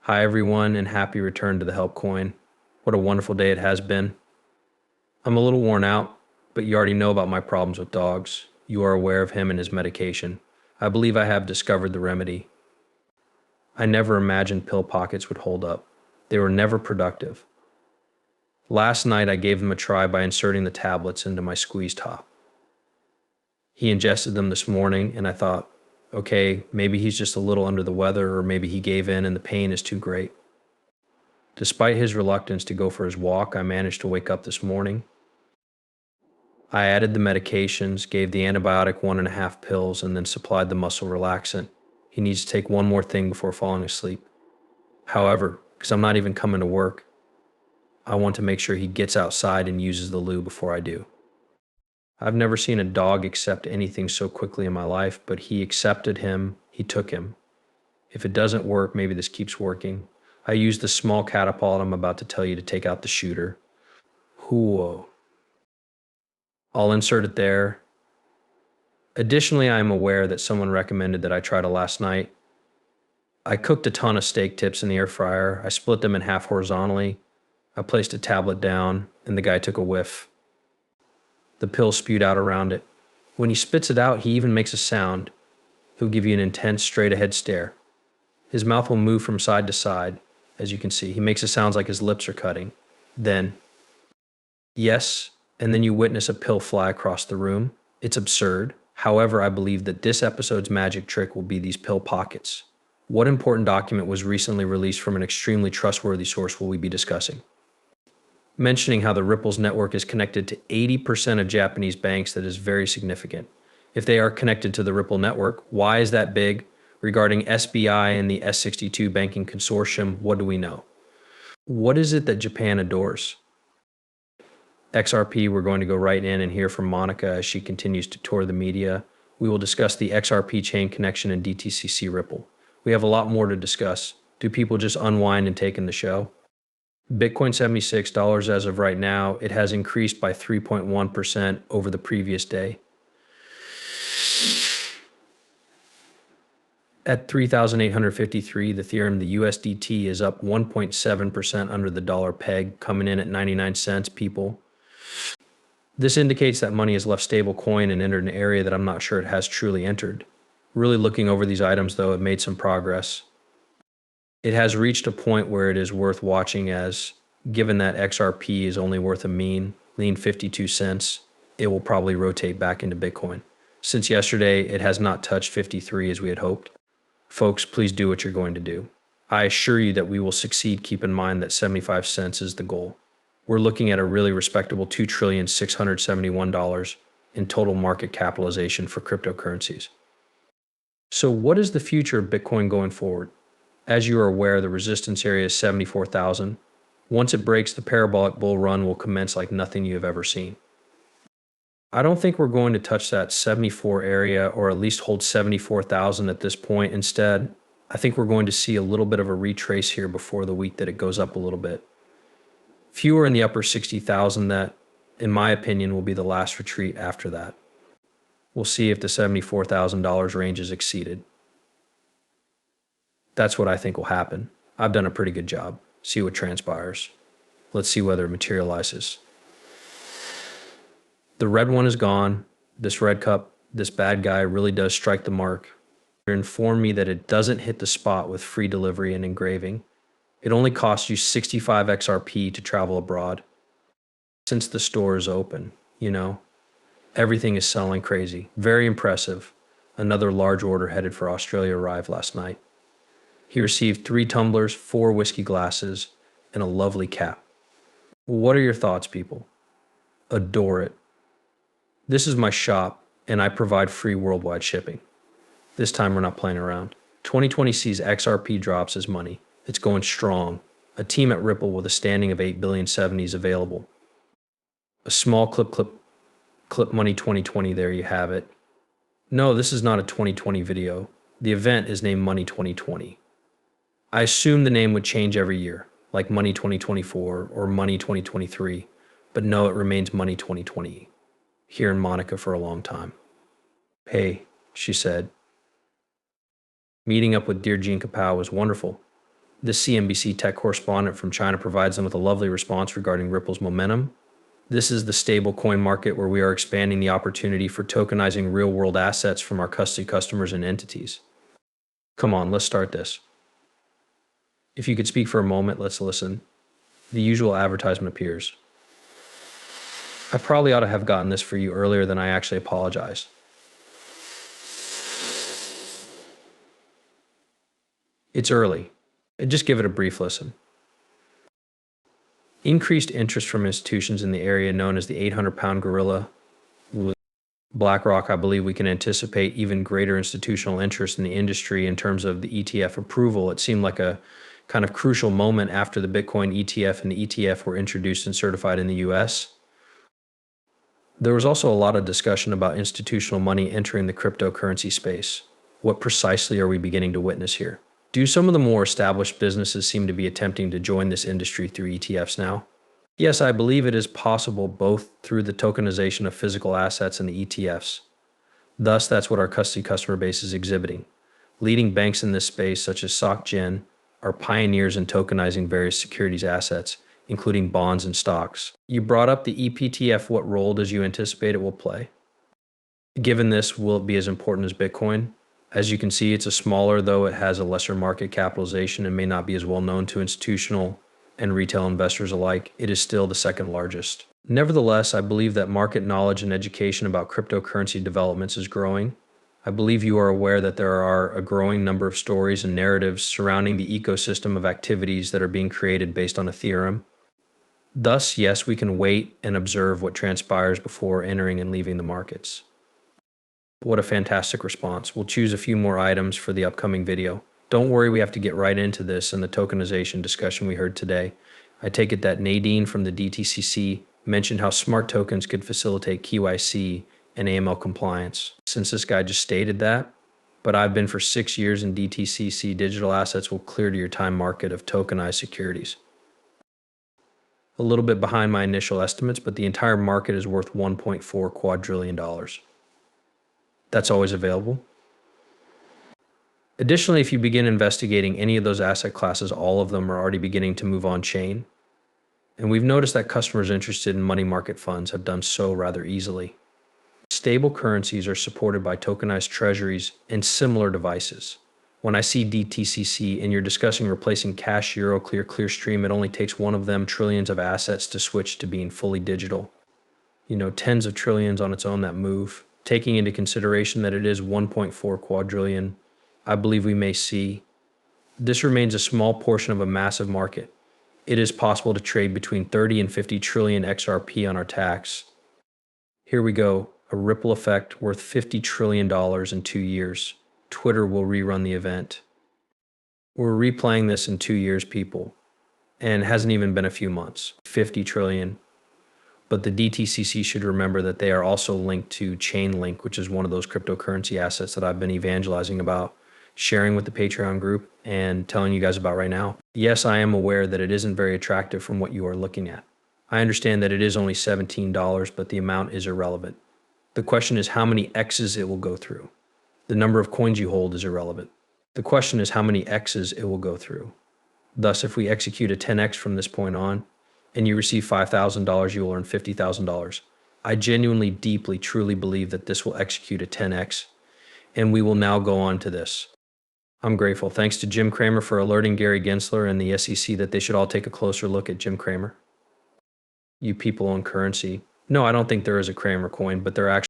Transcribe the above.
Hi, everyone, and happy return to the Help Coin. What a wonderful day it has been. I'm a little worn out, but you already know about my problems with dogs. You are aware of him and his medication. I believe I have discovered the remedy. I never imagined pill pockets would hold up. They were never productive. Last night, I gave them a try by inserting the tablets into my squeeze top. He ingested them this morning, and I thought, okay, maybe he's just a little under the weather, or maybe he gave in and the pain is too great. Despite his reluctance to go for his walk, I managed to wake up this morning. I added the medications, gave the antibiotic 1.5 pills, and then supplied the muscle relaxant. He needs to take one more thing before falling asleep. However, because I'm not even coming to work, I want to make sure he gets outside and uses the loo before I do. I've never seen a dog accept anything so quickly in my life, but he accepted him, he took him. If it doesn't work, maybe this keeps working. I used the small catapult I'm about to tell you to take out the shooter. Whoa. I'll insert it there. Additionally, I am aware that someone recommended that I try to last night. I cooked a ton of steak tips in the air fryer. I split them in half horizontally. I placed a tablet down, and the guy took a whiff. The pill spewed out around it. When he spits it out, he even makes a sound. He'll give you an intense, straight-ahead stare. His mouth will move from side to side, as you can see. He makes it sound like his lips are cutting. Then, yes, and then you witness a pill fly across the room. It's absurd. However, I believe that this episode's magic trick will be these pill pockets. What important document was recently released from an extremely trustworthy source will we be discussing? Mentioning how the Ripple's network is connected to 80% of Japanese banks, that is very significant. If they are connected to the Ripple network, why is that big? Regarding SBI and the S62 banking consortium, what do we know? What is it that Japan adores? XRP, we're going to go right in and hear from Monica as she continues to tour the media. We will discuss the XRP chain connection and DTCC Ripple. We have a lot more to discuss. Do people just unwind and take in the show? Bitcoin $76 as of right now. It has increased by 3.1% over the previous day. At 3,853, the Ethereum, the USDT is up 1.7% under the dollar peg, coming in at 99 cents, people. This indicates that money has left stable coin and entered an area that I'm not sure it has truly entered. Really looking over these items, though, it made some progress. It has reached a point where it is worth watching, as, given that XRP is only worth a mean 52 cents, it will probably rotate back into Bitcoin. Since yesterday, it has not touched 53 as we had hoped. Folks, please do what you're going to do. I assure you that we will succeed. Keep in mind that 75 cents is the goal. We're looking at a really respectable $2,671 in total market capitalization for cryptocurrencies. So what is the future of Bitcoin going forward? As you are aware, the resistance area is 74,000. Once it breaks, the parabolic bull run will commence like nothing you have ever seen. I don't think we're going to touch that 74 area, or at least hold 74,000 at this point. Instead, I think we're going to see a little bit of a retrace here before the week that it goes up a little bit. Fewer in the upper 60,000 that, in my opinion, will be the last retreat after that. We'll see if the $74,000 range is exceeded. That's what I think will happen. I've done a pretty good job. See what transpires. Let's see whether it materializes. The red one is gone. This red cup, this bad guy really does strike the mark. They informed me that it doesn't hit the spot with free delivery and engraving. It only costs you 65 XRP to travel abroad. Since the store is open, everything is selling crazy. Very impressive. Another large order headed for Australia arrived last night. He received 3 tumblers, 4 whiskey glasses, and a lovely cap. What are your thoughts, people? Adore it. This is my shop, and I provide free worldwide shipping. This time we're not playing around. 2020 sees XRP drops as money. It's going strong. A team at Ripple with a standing of 8 billion 70s available. A small clip money 2020, there you have it. No, this is not a 2020 video. The event is named Money 2020. I assumed the name would change every year, like Money 2024 or Money 2023, but no, it remains Money 2020. Here in Monica for a long time. Hey, she said. Meeting up with dear Jean Kapow was wonderful. The CNBC tech correspondent from China provides them with a lovely response regarding Ripple's momentum. This is the stable coin market where we are expanding the opportunity for tokenizing real world assets from our custody customers and entities. Come on, let's start this. If you could speak for a moment, let's listen. The usual advertisement appears. I probably ought to have gotten this for you earlier than I actually apologized. It's early. Just give it a brief listen. Increased interest from institutions in the area known as the 800-pound gorilla. BlackRock, I believe we can anticipate even greater institutional interest in the industry in terms of the ETF approval. It seemed like a kind of crucial moment after the Bitcoin ETF and the ETF were introduced and certified in the US. There was also a lot of discussion about institutional money entering the cryptocurrency space. What precisely are we beginning to witness here? Do some of the more established businesses seem to be attempting to join this industry through ETFs now? Yes, I believe it is possible both through the tokenization of physical assets and the ETFs. Thus, that's what our custody customer base is exhibiting. Leading banks in this space, such as SocGen, are pioneers in tokenizing various securities assets, including bonds and stocks. You brought up the ePTF. What role does you anticipate it will play? Given this, will it be as important as Bitcoin? As you can see, it's a smaller, though it has a lesser market capitalization and may not be as well known to institutional and retail investors alike. It is still the second largest. Nevertheless, I believe that market knowledge and education about cryptocurrency developments is growing. I believe you are aware that there are a growing number of stories and narratives surrounding the ecosystem of activities that are being created based on Ethereum. Thus, yes, we can wait and observe what transpires before entering and leaving the markets. What a fantastic response. We'll choose a few more items for the upcoming video. Don't worry, we have to get right into this and the tokenization discussion we heard today. I take it that Nadine from the DTCC mentioned how smart tokens could facilitate KYC and AML compliance. Since this guy just stated that, but I've been for 6 years in DTCC, digital assets will clear to your time market of tokenized securities. A little bit behind my initial estimates, but the entire market is worth $1.4 quadrillion. That's always available. Additionally, if you begin investigating any of those asset classes, all of them are already beginning to move on chain. And we've noticed that customers interested in money market funds have done so rather easily. Stable currencies are supported by tokenized treasuries and similar devices. When I see DTCC and you're discussing replacing cash, euro, Clearstream, it only takes one of them trillions of assets to switch to being fully digital. Tens of trillions on its own that move. Taking into consideration that it is 1.4 quadrillion, I believe we may see. This remains a small portion of a massive market. It is possible to trade between 30 and 50 trillion XRP on our tax. Here we go, a ripple effect worth $50 trillion in 2 years. Twitter will rerun the event. We're replaying this in 2 years, people, and it hasn't even been a few months. 50 trillion. But the DTCC should remember that they are also linked to Chainlink, which is one of those cryptocurrency assets that I've been evangelizing about, sharing with the Patreon group, and telling you guys about right now. Yes, I am aware that it isn't very attractive from what you are looking at. I understand that it is only $17, but the amount is irrelevant. The question is how many X's it will go through. The number of coins you hold is irrelevant. The question is how many X's it will go through. Thus, if we execute a 10X from this point on, and you receive $5,000, you will earn $50,000. I genuinely, deeply, truly believe that this will execute a 10X, and we will now go on to this. I'm grateful. Thanks to Jim Cramer for alerting Gary Gensler and the SEC that they should all take a closer look at Jim Cramer. You people own currency. No, I don't think there is a Cramer coin, but there actually